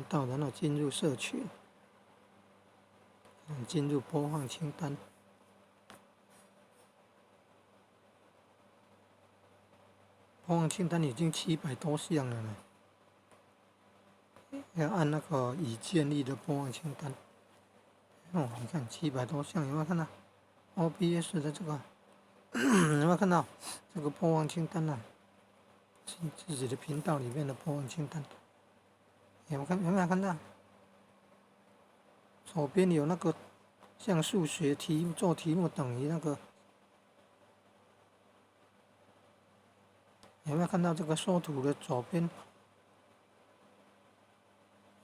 到，然后进入社群，进入播放清单。播放清单已经700多项了呢，要按那个已建立的播放清单。哦，你看700多项，有没有看到 ？OBS 的这个有没有看到这个播放清单啊？自己的频道里面的播放清单，有没有看到？左边有那个像数学做题目等于那个，有没有看到这个缩图的左边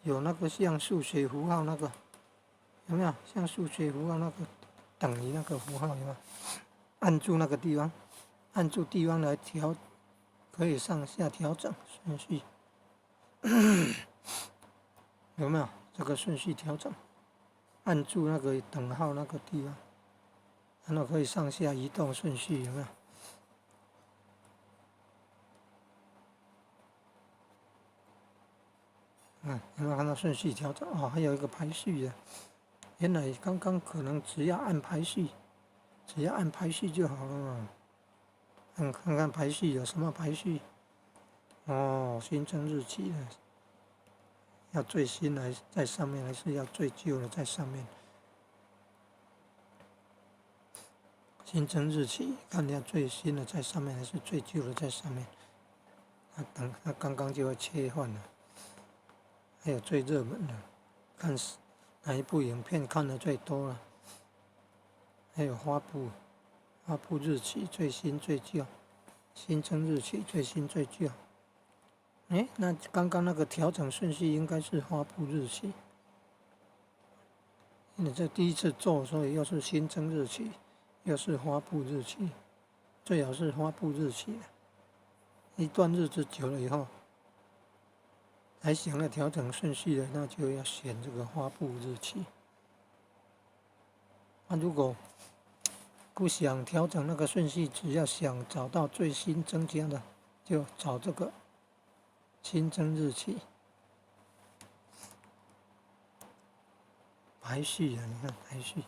有那个像数学符号那个？有没有像数学符号那个等于那个符号？有没有？按住那个地方，按住地方来调，可以上下调整顺序。有没有这个顺序调整？按住那个等号那个地方，然后可以上下移动顺序，有没有？有没有看到顺序调整？哦，还有一个排序的。原来刚刚可能只要按排序就好了嘛。看看排序有什么排序？哦，新增日期的，要最新的在上面，还是要最旧的在上面？新增日期，看要最新的在上面，还是最旧的在上面？它刚刚就会切换了。还有最热门的，看哪一部影片看的最多了？还有发布日期最新最旧，新增日期最新最旧。那刚刚那个调整顺序应该是发布日期，因为这第一次做，所以又是新增日期，又是发布日期，最好是发布日期。一段日子久了以后，还想要调整顺序的，那就要选这个发布日期。如果不想调整那个顺序，只要想找到最新增加的，就找这个新增日期。排序啊，你看排序。